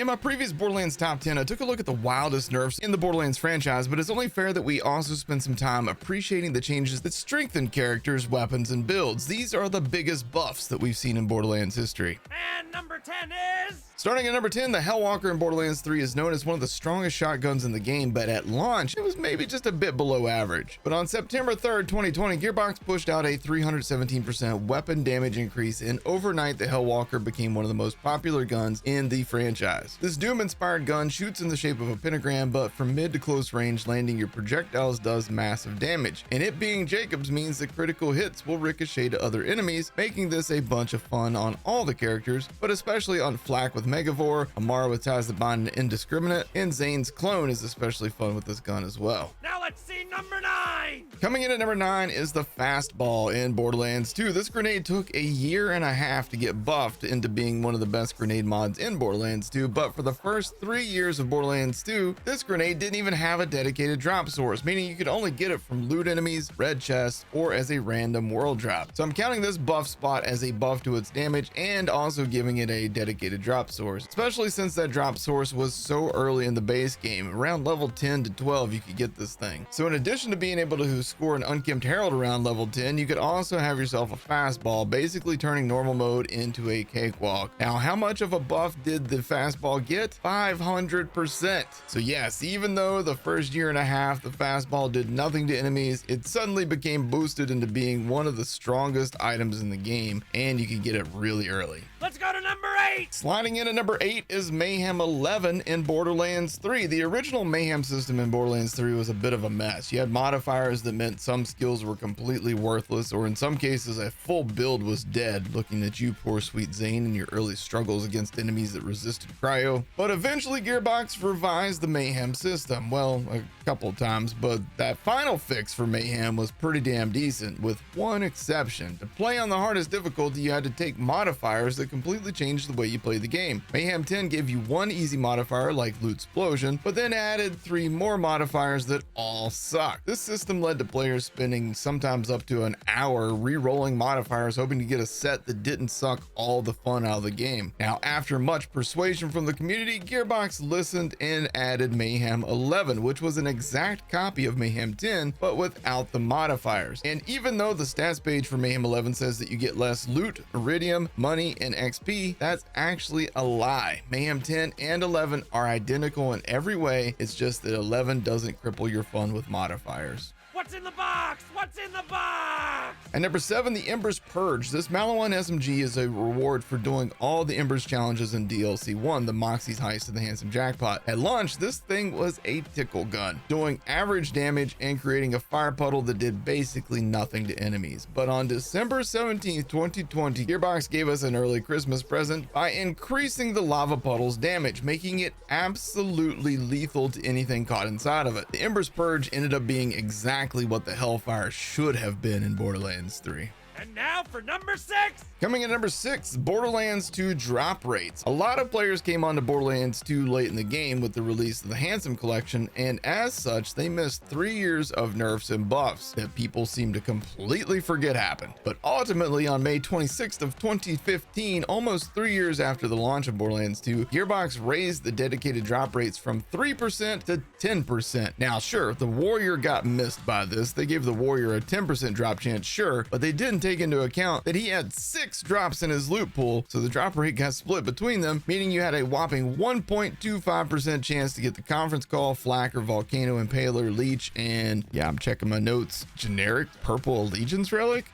In my previous Borderlands top 10, I took a look at the wildest nerfs in the Borderlands franchise, but it's only fair that we also spend some time appreciating the changes that strengthen characters, weapons, and builds. These are the biggest buffs that we've seen in Borderlands history. And number 10 is... Starting at number 10, the Hellwalker in Borderlands 3 is known as one of the strongest shotguns in the game, but at launch, it was maybe just a bit below average. But on September 3rd, 2020, Gearbox pushed out a 317% weapon damage increase, and overnight, the Hellwalker became one of the most popular guns in the franchise. This Doom-inspired gun shoots in the shape of a pentagram, but from mid to close range, landing your projectiles does massive damage. And it being Jacobs means that critical hits will ricochet to other enemies, making this a bunch of fun on all the characters, but especially on Flak with Megavore, Amara with Ties that Bind and Indiscriminate, and Zane's clone is especially fun with this gun as well. Now let's see number 9! Coming in at number 9 is the Fastball in Borderlands 2. This grenade took a year and a half to get buffed into being one of the best grenade mods in Borderlands 2, but for the first 3 years of Borderlands 2, this grenade didn't even have a dedicated drop source, meaning you could only get it from loot enemies, red chests, or as a random world drop. So I'm counting this buff spot as a buff to its damage and also giving it a dedicated drop source, especially since that drop source was so early in the base game. Around level 10 to 12 you could get this thing. So in addition to being able to score an Unkempt Herald around level 10, you could also have yourself a Fastball, basically turning normal mode into a cakewalk. Now, how much of a buff did the Fastball get? 500%. So yes, even though the first year and a half the Fastball did nothing to enemies, it suddenly became boosted into being one of the strongest items in the game, and you could get it really early. Let's go to number 8! Sliding in at number 8 is Mayhem 11 in Borderlands 3. The original Mayhem system in Borderlands 3 was a bit of a mess. You had modifiers that meant some skills were completely worthless, or in some cases a full build was dead, looking at you, poor sweet Zane, in your early struggles against enemies that resisted cryo. But eventually Gearbox revised the Mayhem system, well, a couple of times, but that final fix for Mayhem was pretty damn decent, with one exception. To play on the hardest difficulty, you had to take modifiers that completely changed the way you play the game. Mayhem 10 gave you one easy modifier like Loot Explosion, but then added 3 more modifiers that all sucked. This system led to players spending sometimes up to an hour re-rolling modifiers hoping to get a set that didn't suck all the fun out of the game. Now, after much persuasion from the community, Gearbox listened and added Mayhem 11, which was an exact copy of Mayhem 10, but without the modifiers. And even though the stats page for Mayhem 11 says that you get less loot, iridium, money, and XP, that's actually a lie. Mayhem 10 and 11 are identical in every way, it's just that 11 doesn't cripple your fun with modifiers. What's in the box? What's in the box? And number 7, the Embers Purge. This Maliwan SMG is a reward for doing all the Embers challenges in DLC 1, the Moxie's Heist of the Handsome Jackpot. At launch, this thing was a tickle gun, doing average damage and creating a fire puddle that did basically nothing to enemies. But on December 17th, 2020, Gearbox gave us an early Christmas present by increasing the lava puddle's damage, making it absolutely lethal to anything caught inside of it. The Embers Purge ended up being exactly what the Hellfire should have been in Borderlands 3. And now for number 6! Coming in at number 6, Borderlands 2 drop rates. A lot of players came onto Borderlands 2 late in the game with the release of the Handsome Collection, and as such, they missed 3 years of nerfs and buffs that people seem to completely forget happened. But ultimately, on May 26th of 2015, almost 3 years after the launch of Borderlands 2, Gearbox raised the dedicated drop rates from 3% to 10%. Now, sure, the Warrior got missed by this. They gave the Warrior a 10% drop chance, sure, but they didn't take into account that he had 6 drops in his loot pool, so the drop rate got split between them, meaning you had a whopping 1.25% chance to get the Conference Call, Flak, or Volcano Impaler, Leech, and yeah, I'm checking my notes, generic Purple Allegiance Relic?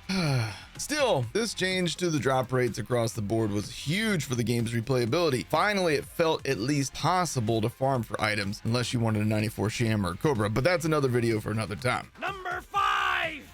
Still, this change to the drop rates across the board was huge for the game's replayability. Finally, it felt at least possible to farm for items, unless you wanted a 94 Sham or Cobra, but that's another video for another time. Number 5!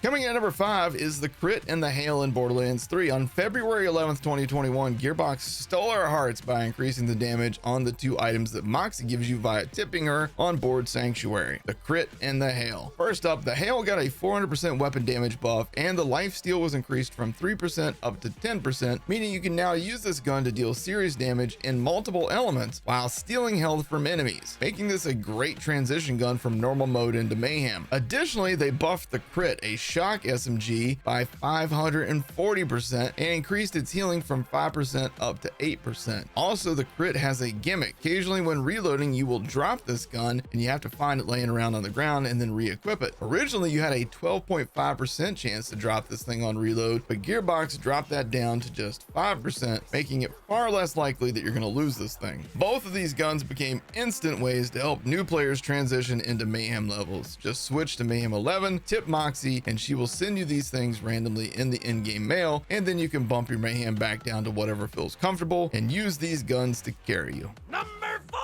Coming in at number 5 is the Crit and the Hail in Borderlands 3. On February 11th, 2021, Gearbox stole our hearts by increasing the damage on the 2 items that Moxie gives you via tipping her on board Sanctuary, the Crit and the Hail. First up, the Hail got a 400% weapon damage buff, and the lifesteal was increased from 3% up to 10%, meaning you can now use this gun to deal serious damage in multiple elements while stealing health from enemies, making this a great transition gun from normal mode into Mayhem. Additionally, they buffed the Crit, a shock SMG by 540% and increased its healing from 5% up to 8%. Also, the crit has a gimmick. Occasionally when reloading, you will drop this gun and you have to find it laying around on the ground and then re-equip it. Originally, you had a 12.5% chance to drop this thing on reload, but Gearbox dropped that down to just 5%, making it far less likely that you're going to lose this thing. Both of these guns became instant ways to help new players transition into Mayhem levels. Just switch to Mayhem 11, tip Moxie, and she will send you these things randomly in the in-game mail, and then you can bump your Mayhem back down to whatever feels comfortable and use these guns to carry you. Number 4!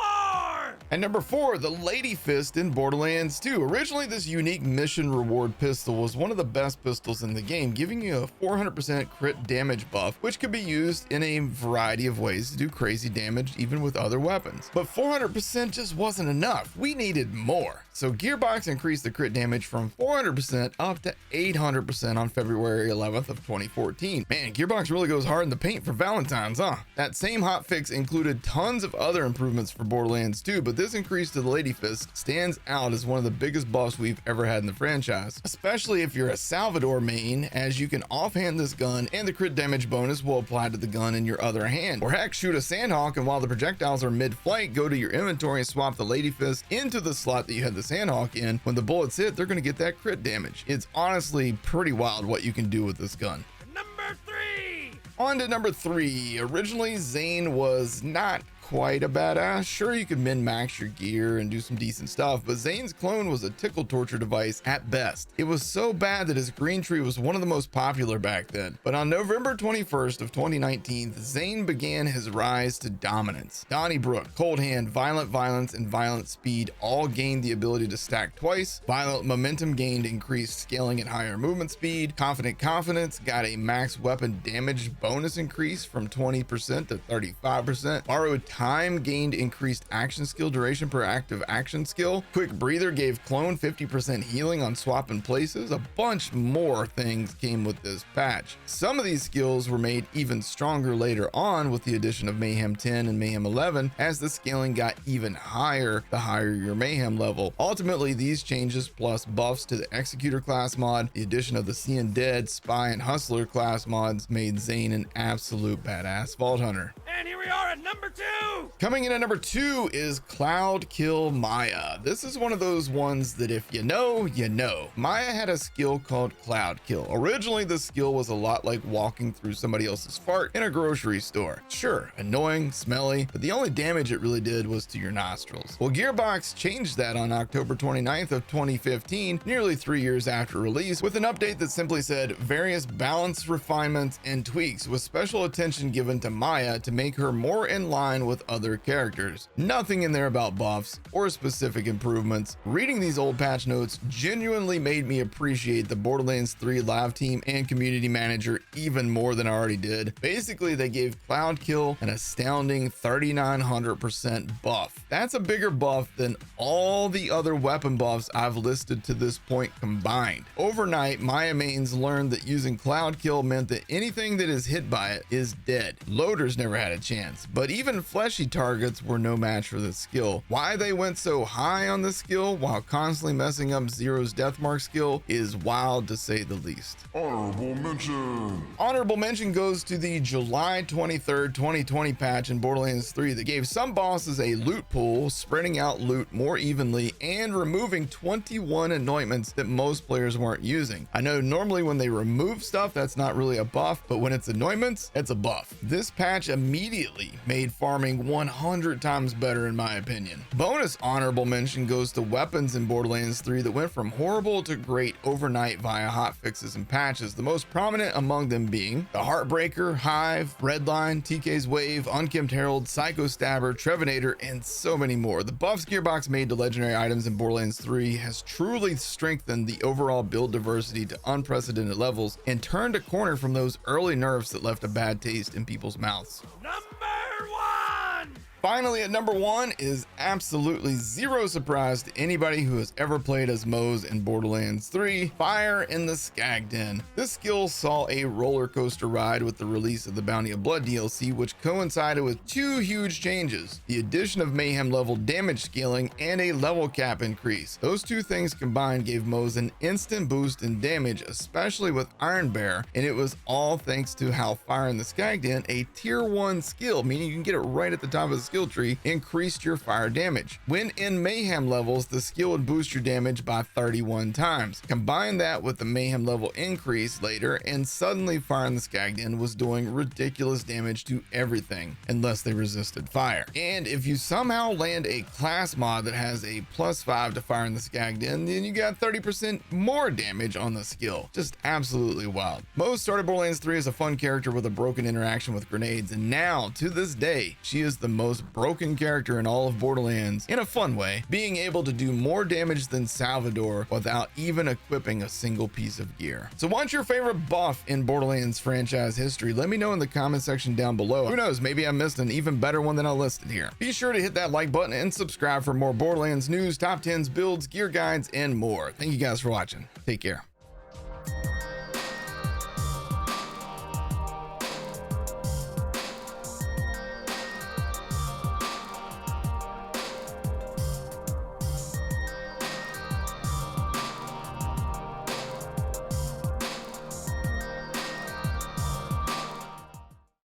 And number 4, the Lady Fist in Borderlands 2. Originally, this unique mission reward pistol was one of the best pistols in the game, giving you a 400% crit damage buff, which could be used in a variety of ways to do crazy damage even with other weapons. But 400% just wasn't enough. We needed more. So Gearbox increased the crit damage from 400% up to 800% on February 11th of 2014. Man, Gearbox really goes hard in the paint for Valentine's, huh? That same hotfix included tons of other improvements for Borderlands 2, but this increase to the Lady Fist stands out as one of the biggest buffs we've ever had in the franchise, especially if you're a Salvador main, as you can offhand this gun and the crit damage bonus will apply to the gun in your other hand. Or heck, shoot a Sandhawk and while the projectiles are mid-flight, go to your inventory and swap the Lady Fist into the slot that you had the Sandhawk in. When the bullets hit, they're going to get that crit damage. It's honestly pretty wild what you can do with this gun. Number 3! On to number 3. Originally, Zane was not quite a badass. Sure, you could min-max your gear and do some decent stuff, but Zane's clone was a tickle torture device at best. It was so bad that his green tree was one of the most popular back then. But on November 21st of 2019, Zane began his rise to dominance. Donnybrook, Cold Hand, Violent Violence, and Violent Speed all gained the ability to stack twice. Violent Momentum gained increased scaling at higher movement speed. Confident Confidence got a max weapon damage bonus increase from 20% to 35%. Borrowed Time gained increased action skill duration per active action skill. Quick Breather gave clone 50% healing on swapping places. A bunch more things came with this patch. Some of these skills were made even stronger later on with the addition of Mayhem 10 and Mayhem 11 as the scaling got even higher the higher your Mayhem level. Ultimately, these changes plus buffs to the Executor class mod, the addition of the Seeing Dead, Spy, and Hustler class mods made Zane an absolute badass Vault Hunter. And here we are at number 2! Coming in at number 2 is Cloud Kill Maya. This is one of those ones that if you know, you know. Maya had a skill called Cloud Kill. Originally, this skill was a lot like walking through somebody else's fart in a grocery store. Sure, annoying, smelly, but the only damage it really did was to your nostrils. Well, Gearbox changed that on October 29th of 2015, nearly 3 years after release, with an update that simply said various balance refinements and tweaks with special attention given to Maya to make her more in line with other characters. Nothing in there about buffs or specific improvements. Reading these old patch notes genuinely made me appreciate the Borderlands 3 live team and community manager even more than I already did. Basically, they gave Cloud Kill an astounding 3,900% buff. That's a bigger buff than all the other weapon buffs I've listed to this point combined. Overnight, Maya mains learned that using Cloud Kill meant that anything that is hit by it is dead. Loaders never had a chance, but even fleshy targets were no match for this skill. Why they went so high on this skill while constantly messing up Zero's Deathmark skill is wild to say the least. Honorable mention. Honorable mention goes to the July 23rd, 2020 patch in Borderlands 3 that gave some bosses a loot pool, spreading out loot more evenly and removing 21 anointments that most players weren't using. I know normally when they remove stuff, that's not really a buff, but when it's anointments, it's a buff. This patch immediately made farming 100 times better in my opinion. Bonus honorable mention goes to weapons in Borderlands 3 that went from horrible to great overnight via hotfixes and patches, the most prominent among them being the Heartbreaker, Hive, Redline, TK's Wave, Unkempt Herald, Psycho Stabber, Trevinator, and so many more. The buffs Gearbox made to legendary items in Borderlands 3 has truly strengthened the overall build diversity to unprecedented levels and turned a corner from those early nerfs that left a bad taste in people's mouths. Number 1! Finally, at number 1 is absolutely zero surprise to anybody who has ever played as Moze in Borderlands 3, Fire in the Skag Den. This skill saw a roller coaster ride with the release of the Bounty of Blood DLC, which coincided with 2 huge changes: the addition of Mayhem level damage scaling and a level cap increase. Those 2 things combined gave Moze an instant boost in damage, especially with Iron Bear, and it was all thanks to how Fire in the Skag Den, a tier 1 skill, meaning you can get it right at the top of the skill tree, increased your fire damage. When in Mayhem levels, the skill would boost your damage by 31 times. Combine that with the Mayhem level increase later, and suddenly Fire in the Skag Den was doing ridiculous damage to everything, unless they resisted fire. And if you somehow land a class mod that has a +5 to Fire in the Skag Den, then you got 30% more damage on the skill. Just absolutely wild. Moze started Borderlands 3 as a fun character with a broken interaction with grenades, and now, to this day, she is the most broken character in all of Borderlands in a fun way, being able to do more damage than Salvador without even equipping a single piece of gear. So what's your favorite buff in Borderlands franchise history? Let me know in the comment section down below. Who knows, maybe I missed an even better one than I listed here. Be sure to hit that like button and subscribe for more Borderlands news, top 10s, builds, gear guides, and more. Thank you guys for watching. Take care.